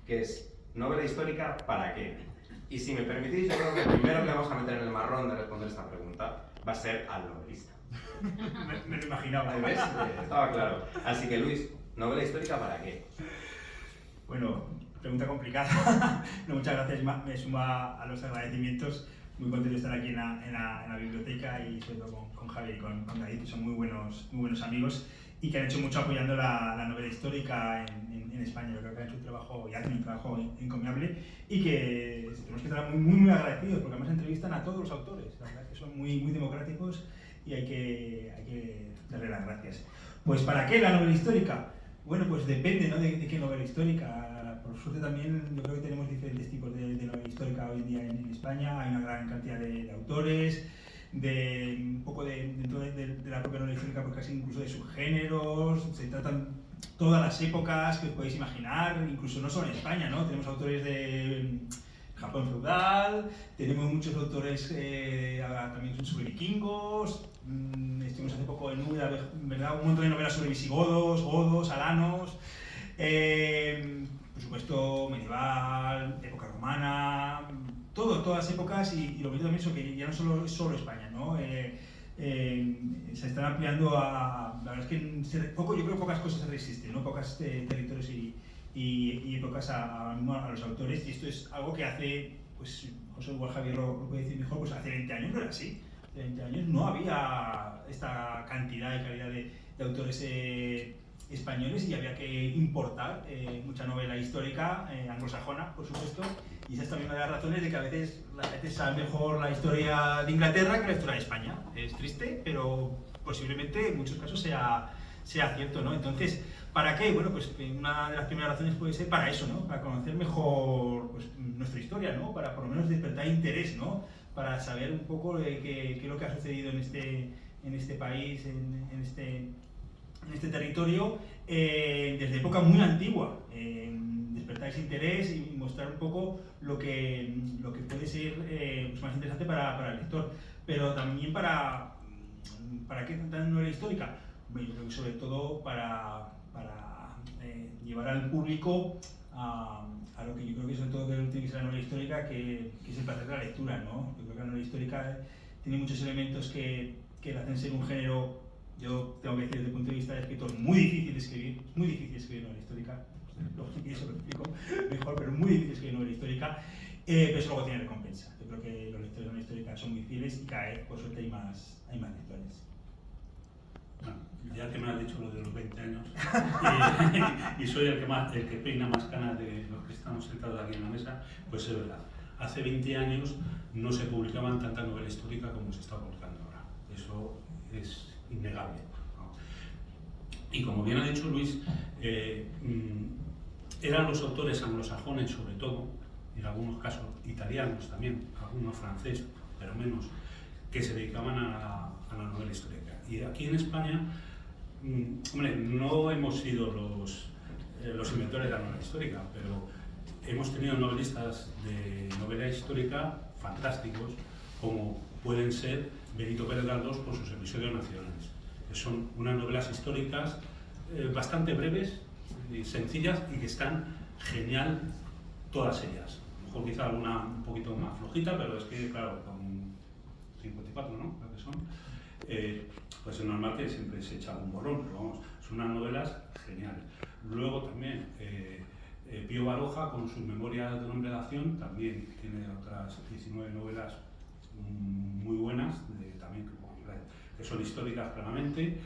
que es novela histórica ¿para qué? Y si me permitís, yo creo que el primero que le vamos a meter en el marrón de responder esta pregunta va a ser al novelista. Me lo imaginaba. ¿Ves? Estaba claro. Así que Luis, ¿novela histórica para qué? Bueno, pregunta complicada. No, muchas gracias. Me suma a los agradecimientos. Muy contento de estar aquí en la biblioteca y sobre todo con Javier y con David, que son muy buenos amigos y que han hecho mucho apoyando la novela histórica en España. Yo creo que han hecho un trabajo y hacen un trabajo encomiable y que tenemos que estar muy agradecidos porque además entrevistan a todos los autores. La verdad es que son muy democráticos y hay que darle las gracias. Pues ¿para qué la novela histórica? Bueno, pues depende, ¿no?, de qué novela histórica. Por suerte también yo creo que tenemos diferentes tipos de novela histórica hoy en día en España. Hay una gran cantidad de autores, un poco dentro de la propia novela histórica, pues casi incluso de subgéneros. Se tratan todas las épocas que os podéis imaginar, incluso no solo en España, ¿no? Tenemos autores de Japón feudal, tenemos muchos autores también sobre vikingos. Estuvimos hace poco en Úbeda, ¿verdad? Un montón de novelas sobre visigodos, godos, alanos. Por supuesto, medieval, época romana, todas épocas y lo bonito también es que ya no es solo España, ¿no? Se están ampliando la verdad es que yo creo que pocas cosas resisten, ¿no? Pocos territorios y épocas a los autores, y esto es algo que hace, pues José igual Javier lo puede decir mejor, pues hace 20 años no era así. Hace 20 años no había esta cantidad y calidad de autores españoles y había que importar mucha novela histórica anglosajona, por supuesto, y esa es también una de las razones de que a veces la gente sabe mejor la historia de Inglaterra que la historia de España. Es triste, pero posiblemente en muchos casos sea cierto, ¿no? Entonces, ¿para qué? Bueno, pues una de las primeras razones puede ser para eso, ¿no? Para conocer mejor pues, nuestra historia, ¿no? Para por lo menos despertar interés, ¿no? Para saber un poco qué es lo que ha sucedido en este país, en este territorio, desde época muy antigua. Despertar ese interés y mostrar un poco lo que puede ser pues más interesante para el lector. Pero también ¿para qué tanta novela histórica? Bueno, yo creo que sobre todo para llevar al público a lo que yo creo que sobre todo tiene que ser la novela histórica, que es el placer de la lectura, ¿no? Yo creo que la novela histórica tiene muchos elementos que la hacen ser un género, yo tengo que decir desde el punto de vista de escritor, muy difícil de escribir, es muy difícil escribir novela histórica, luego si quieres lo explico mejor, pero muy difícil escribir novela histórica, pero eso luego tiene recompensa. Yo creo que los lectores de novela histórica son muy fieles y cada vez, por suerte, hay más lectores. Bueno, ya que me has dicho lo de los 20 años, y soy el que peina más canas de los que estamos sentados aquí en la mesa, pues es verdad. Hace 20 años no se publicaban tanta novela histórica como se está publicando ahora. Eso es innegable, ¿no? Y como bien ha dicho Luis, eran los autores anglosajones sobre todo, y en algunos casos italianos también, algunos franceses, pero menos, que se dedicaban a la novela histórica. Y aquí en España, hombre, no hemos sido los inventores de la novela histórica, pero hemos tenido novelistas de novela histórica fantásticos, como pueden ser Benito Pérez Galdós con sus episodios nacionales, que son unas novelas históricas bastante breves y sencillas y que están genial todas ellas. A lo mejor quizá alguna un poquito más flojita, pero es que, claro, con 54, ¿no? Creo que son. Pues es normal que siempre se echa un borrón, pero vamos, son unas novelas geniales. Luego también Pío Baroja con sus Memorias de un hombre de acción también tiene otras 19 novelas muy buenas, también que son históricas claramente.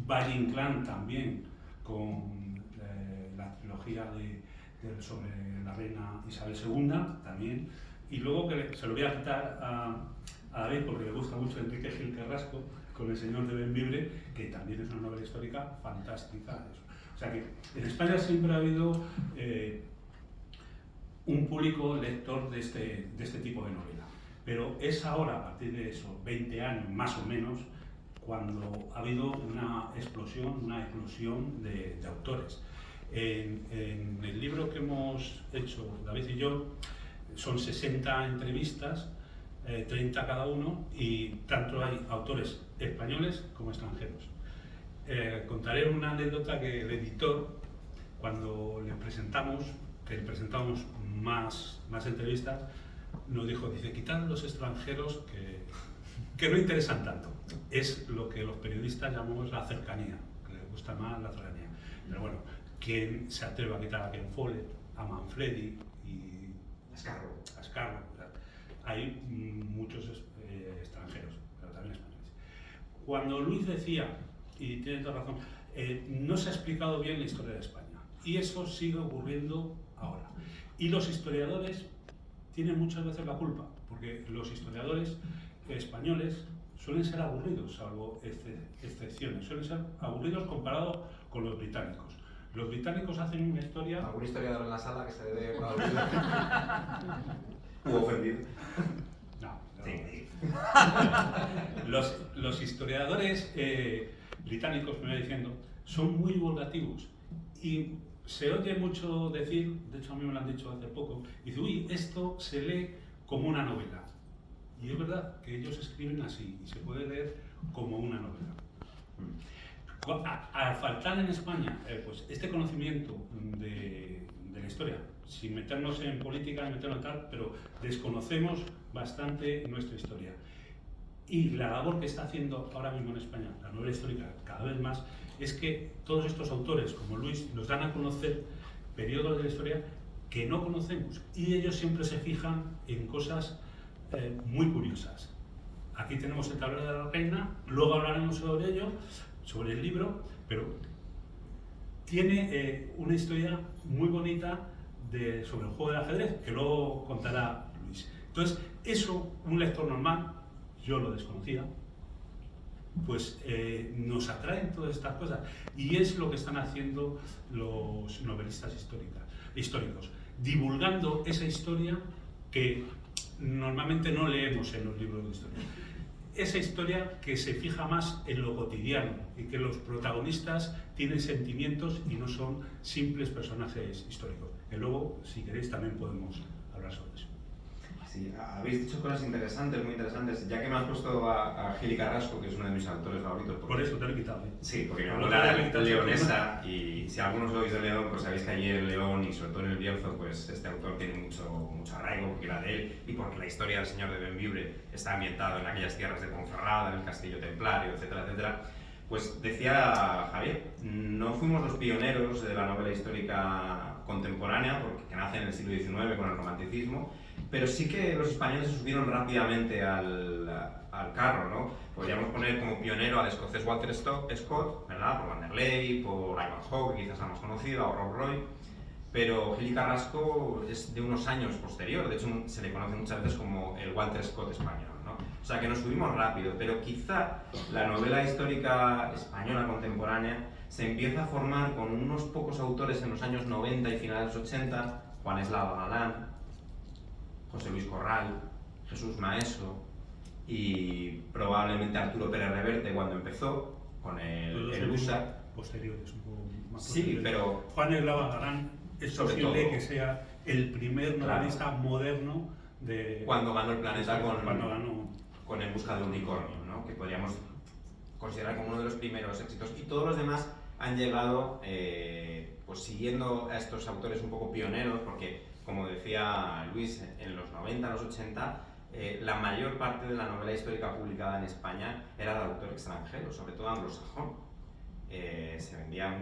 Valle Inclán también con la trilogía sobre la reina Isabel II también. Y luego que se lo voy a quitar a David porque le gusta mucho Enrique Gil Carrasco con El señor de Bembibre, que también es una novela histórica fantástica. O sea que en España siempre ha habido un público lector de este tipo de novela. Pero es ahora, a partir de esos 20 años más o menos, cuando ha habido una eclosión de autores. En el libro que hemos hecho David y yo, son 60 entrevistas, 30 cada uno, y tanto hay autores españoles como extranjeros. Contaré una anécdota que el editor, cuando le presentamos que le presentamos más entrevistas, nos dice, quitad los extranjeros que no interesan tanto. Es lo que los periodistas llamamos la cercanía, que les gusta más la cercanía. Pero bueno, ¿quién se atreve a quitar a Ken Follett, a Manfredi y a Scarrow? O sea, hay muchos extranjeros, pero también españoles. Cuando Luis decía, y tiene toda razón, no se ha explicado bien la historia de España. Y eso sigue ocurriendo ahora. Y los historiadores tienen muchas veces la culpa, porque los historiadores españoles suelen ser aburridos, salvo excepciones. Suelen ser aburridos comparados con los británicos. Los británicos hacen una historia... ¿Algún historiador en la sala que se dé aburrido? ¿U ofendido? No. Sí. Los historiadores británicos, me voy diciendo, son muy divulgativos y se oye mucho decir, de hecho a mí me lo han dicho hace poco, dice, uy, esto se lee como una novela. Y es verdad que ellos escriben así y se puede leer como una novela. Al faltar en España pues este conocimiento de la historia, sin meternos en política, meternos en tal, pero desconocemos bastante nuestra historia. Y la labor que está haciendo ahora mismo en España la novela histórica cada vez más es que todos estos autores como Luis nos dan a conocer periodos de la historia que no conocemos y ellos siempre se fijan en cosas muy curiosas. Aquí tenemos el tablero de la reina, luego hablaremos sobre ello, sobre el libro, pero tiene una historia muy bonita sobre el juego del ajedrez que luego contará Luis. Entonces, eso, un lector normal, yo lo desconocía, pues nos atraen todas estas cosas y es lo que están haciendo los novelistas históricos, divulgando esa historia que normalmente no leemos en los libros de historia. Esa historia que se fija más en lo cotidiano y que los protagonistas tienen sentimientos y no son simples personajes históricos. Que luego, si queréis, también podemos hablar sobre eso. Sí, habéis dicho cosas interesantes, muy interesantes. Ya que me has puesto a Gili Carrasco, que es uno de mis autores favoritos. Por eso te lo he quitado. Sí, porque mi abuela era leonesa y si algunos sois de León, pues sabéis que allí en León y sobre todo en el Bierzo, pues este autor tiene mucho arraigo porque era de él y porque la historia del señor de Bembibre está ambientada en aquellas tierras de Ponferrada, en el castillo templario, etcétera, etcétera. Pues decía Javier, no fuimos los pioneros de la novela histórica contemporánea, porque que nace en el siglo XIX con el romanticismo, pero sí que los españoles se subieron rápidamente al carro, ¿no? Podríamos poner como pionero al escocés Walter Scott, ¿verdad? Por Wanderley, por Ivanhoe, que quizás la más conocida, o Rob Roy, pero Gili Carrasco es de unos años posterior, de hecho se le conoce muchas veces como el Walter Scott español, ¿no? O sea que nos subimos rápido, pero quizá la novela histórica española contemporánea se empieza a formar con unos pocos autores en los años 90 y finales 80, Juan Eslava Galán, José Luis Corral, Jesús Maeso y probablemente Arturo Pérez Reverte cuando empezó con el USA. Posteriores, un poco más sí, posteriores. pero Juan Eslava Galán es sobre posible todo, que sea el primer novelista moderno de... Cuando ganó el planeta ganó con En busca de unicornio, ¿no? Que podríamos considerar como uno de los primeros éxitos. Y todos los demás han llegado pues siguiendo a estos autores un poco pioneros, porque como decía Luis, en los 90, los 80, la mayor parte de la novela histórica publicada en España era de autor extranjero, sobre todo anglosajón. Se vendía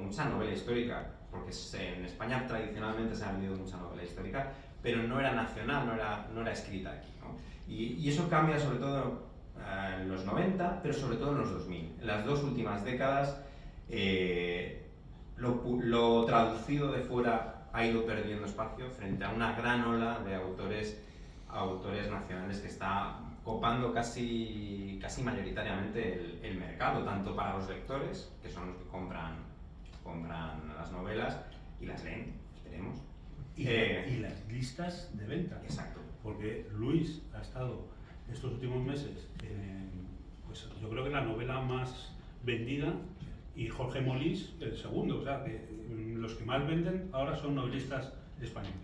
mucha novela histórica, porque en España tradicionalmente se ha vendido mucha novela histórica, pero no era nacional, no era escrita aquí, ¿no? Y eso cambia sobre todo en los 90, pero sobre todo en los 2000. En las dos últimas décadas, lo traducido de fuera ha ido perdiendo espacio frente a una gran ola de autores nacionales que está copando casi mayoritariamente el mercado, tanto para los lectores, que son los que compran las novelas y las leen, esperemos. Y las listas de venta. Exacto. Porque Luis ha estado estos últimos meses pues yo creo que la novela más vendida y Jorge Molís el segundo, o sea que los que más venden ahora son novelistas españoles.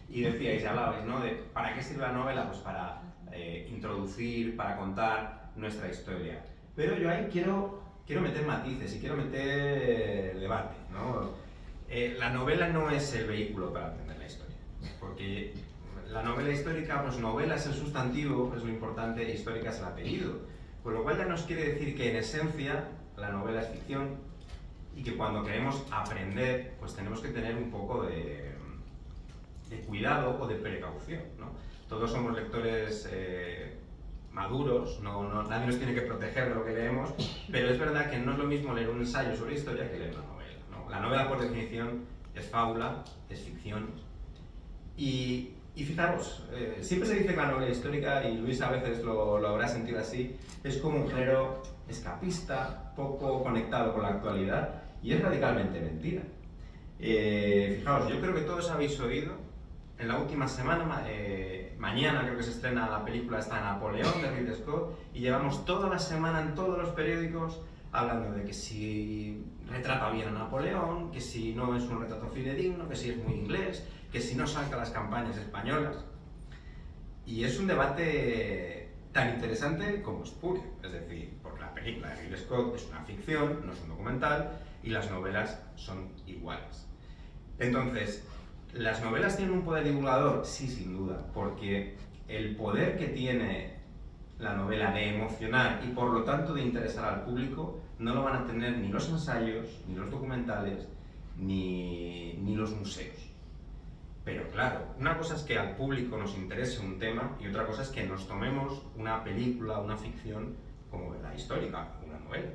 Y decíais, hablabais, ¿no? De ¿para qué sirve la novela? Pues para introducir, para contar nuestra historia. Pero yo ahí quiero meter matices y quiero meter debate, ¿no? La novela no es el vehículo para aprender la historia, porque la novela histórica, pues novela es el sustantivo, es lo importante, histórica es el apellido, con lo cual ya nos quiere decir que en esencia la novela es ficción y que cuando queremos aprender, pues tenemos que tener un poco de cuidado o de precaución, ¿no? Todos somos lectores maduros, nadie nos tiene que proteger de lo que leemos, pero es verdad que no es lo mismo leer un ensayo sobre historia que leer una novela, ¿no? La novela, por definición, es fábula, es ficción, y fijaros, siempre se dice que la novela histórica, y Luis a veces lo habrá sentido así, es como un género escapista, poco conectado con la actualidad, y es radicalmente mentira. Fijaos, yo creo que todos habéis oído, en la última semana, mañana creo que se estrena la película esta Napoleón de Ridley Scott, y llevamos toda la semana en todos los periódicos hablando de que si retrata bien a Napoleón, que si no es un retrato fidedigno, que si es muy inglés, que si no salta las campañas españolas. Y es un debate tan interesante como espurio, es decir, porque la película de Ridley Scott es una ficción, no es un documental, y las novelas son iguales. Entonces, ¿las novelas tienen un poder divulgador? Sí, sin duda, porque el poder que tiene la novela de emocionar y por lo tanto de interesar al público no lo van a tener ni los ensayos, ni los documentales, ni los museos. Pero claro, una cosa es que al público nos interese un tema y otra cosa es que nos tomemos una película, una ficción como verdad histórica, una novela.